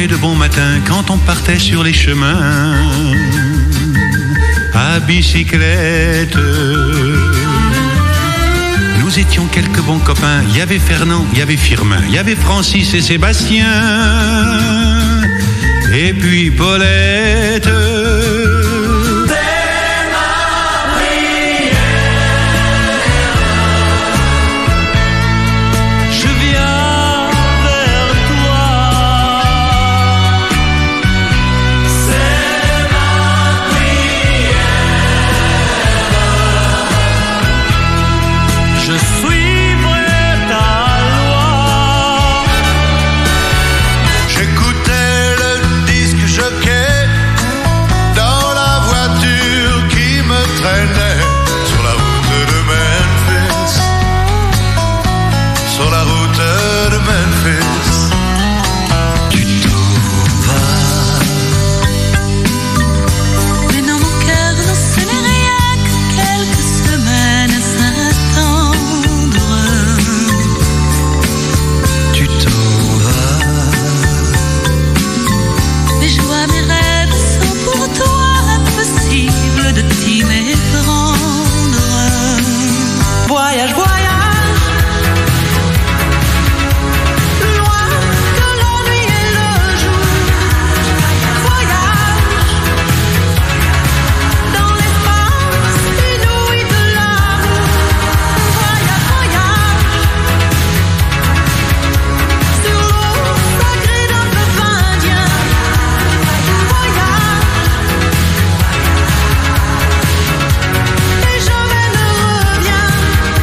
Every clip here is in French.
de bon matin quand on partait sur les chemins à bicyclette. Nous étions quelques bons copains. Il y avait Fernand, il y avait Firmin, il y avait Francis et Sébastien, et puis Paulette.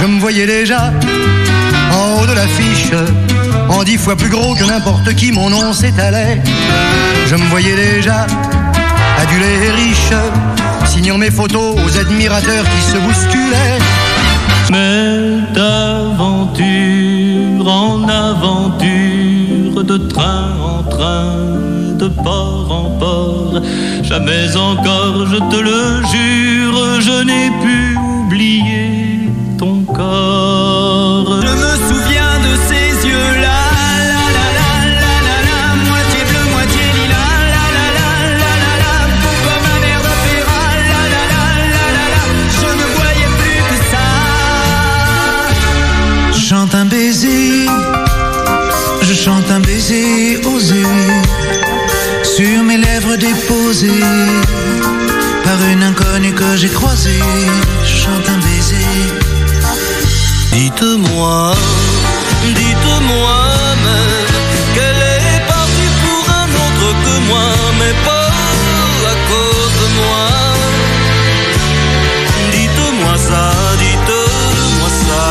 Je me voyais déjà en haut de l'affiche, en 10 fois plus gros que n'importe qui, mon nom s'étalait. Je me voyais déjà adulé et riche, signant mes photos aux admirateurs qui se bousculaient. Mais d'aventure en aventure, de train en train, de port en port, jamais encore, je te le jure, je n'ai pu oublier ton corps. Je me souviens de ces yeux-là, la la la la la la, moitié bleu, moitié lilas, la la la la la la, beau comme un air d'opéra, la la la la la la, je ne voyais plus que ça. Je chante un baiser, je chante un baiser osé, sur mes lèvres déposées par une inconnue que j'ai croisée. Je chante un baiser. Dites-moi, dites-moi même qu'elle est partie pour un autre que moi, mais pas à cause de moi. Dites-moi ça, dites-moi ça.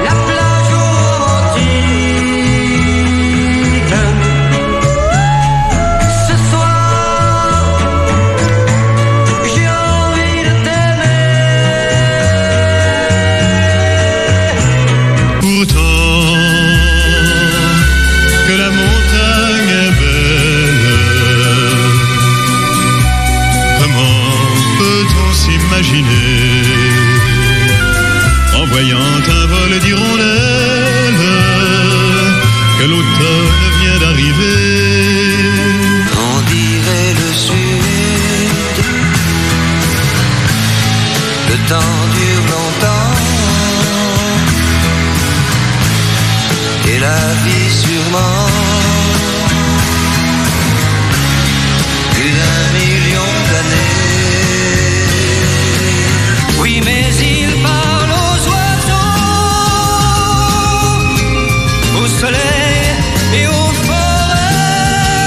La plage romantique, ce soir, j'ai envie de Pourtant que la montagne est belle, comment peut-on s'imaginer en voyant un vol d'hirondelles que l'automne vient d'arriver? On dirait le sud, le temps dure longtemps, et la vie sûrement plus d'un million d'années. oui, mais il parle aux oiseaux, au soleil et aux forêts.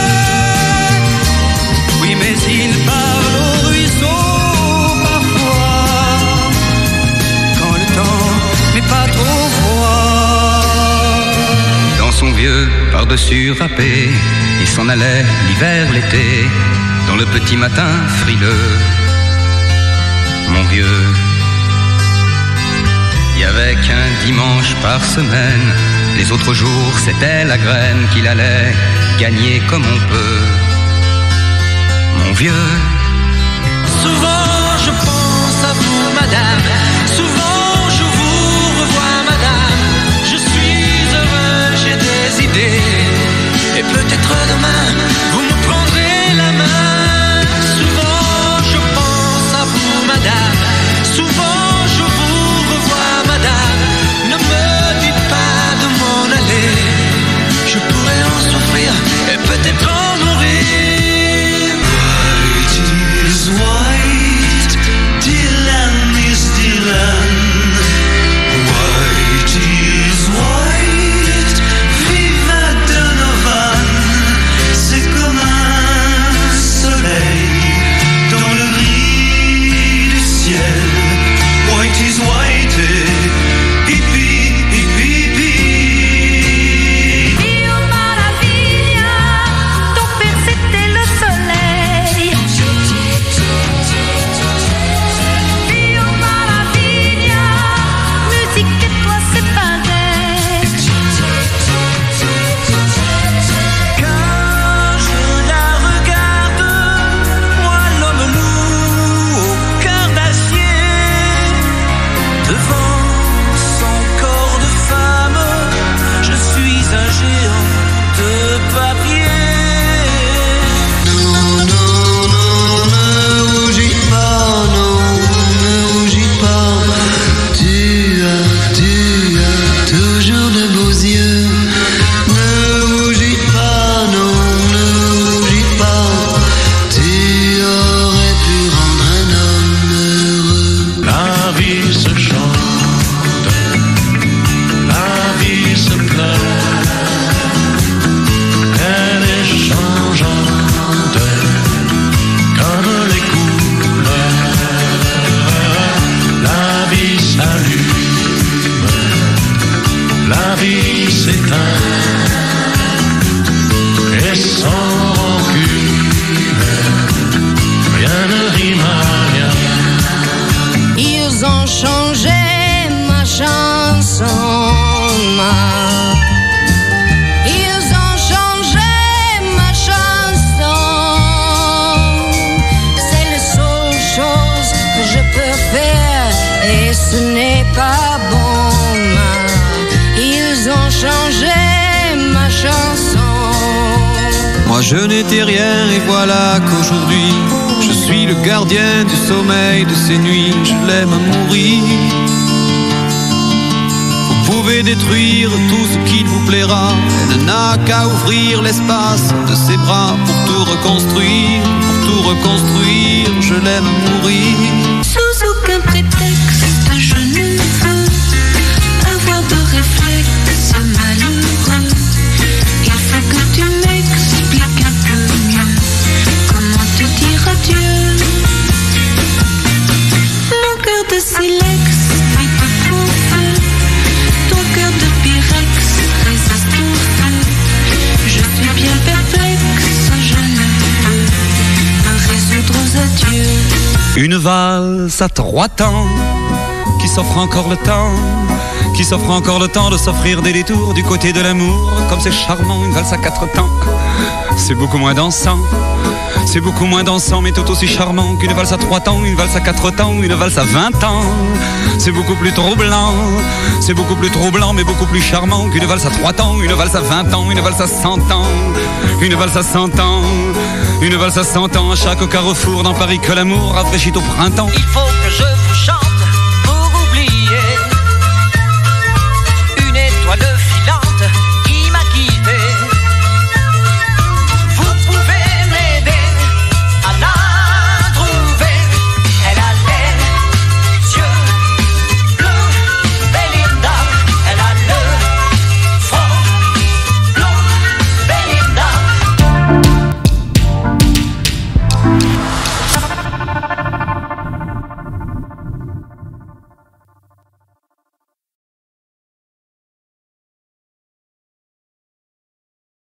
Oui, mais il parle aux ruisseaux parfois, quand le temps n'est pas trop froid. Dans son vieux par-dessus râpé, il s'en allait l'hiver, l'été, dans le petit matin frileux. Mon vieux, il y avait qu'un dimanche par semaine, les autres jours c'était la graine qu'il allait gagner comme on peut. Mon vieux, Souvent je pense à vous, madame, souvent je vous revois, madame. Je suis heureux, et peut-être demain vous me prendrez la main. Souvent je pense à vous, madame, souvent je vous revois, madame. Ne me dites pas de m'en aller, je pourrais en souffrir et peut-être en mourir. White is white, Dylan is Dylan. White is white, viva Donovan. C'est comme un soleil dans le gris du ciel. White is white, hippie, hippie, hippie. Io Maraviglia, ton père c'était le soleil. Io Maraviglia, musique et toi c'est pareil. Quand je la regarde, moi l'homme mou au cœur d'acier, devant son corps de femme, je suis un géant de papier. Non, non, non, ne rougis pas, non, ne rougis pas. Tu as toujours de beaux yeux. Ne rougis pas, non, ne rougis pas. Tu aurais pu rendre un homme heureux. La vie se chante, la vie se pleure, elle est changeante comme les couleurs. La vie s'allume, la vie s'éteint, et sans rancune, rien ne rime à rien. Ils ont changé ma chanson. Ils ont changé ma chanson. C'est la seule chose que je peux faire et ce n'est pas bon. Ils ont changé ma chanson. Moi je n'étais rien et voilà qu'aujourd'hui je suis le gardien du sommeil de ces nuits. Je l'aime à mourir. Vous pouvez détruire tout ce qu'il vous plaira. Elle n'a qu'à ouvrir l'espace de ses bras pour tout reconstruire. Pour tout reconstruire, je l'aime à mourir. Sous aucun prétexte, je ne veux avoir de réflexe malheureux. Il faut que tu m'expliques un peu mieux comment te dire adieu. Mon cœur de silex vit au feu. Ton cœur de pyrex résiste au feu. Je suis bien perplexe, je ne peux me résoudre aux adieux. Une valse à 3 temps qui s'offre encore le temps, qui s'offre encore le temps de s'offrir des détours du côté de l'amour. Comme c'est charmant, une valse à 4 temps, c'est beaucoup moins dansant. C'est beaucoup moins dansant mais tout aussi charmant qu'une valse à 3 temps, une valse à 4 temps, une valse à 20 ans. C'est beaucoup plus troublant, c'est beaucoup plus troublant mais beaucoup plus charmant qu'une valse à 3 temps, une valse à 20 ans, une valse à 100 ans, une valse à 100 ans, une valse à 100 ans. À chaque carrefour dans Paris que l'amour rafraîchit au printemps. Il faut que je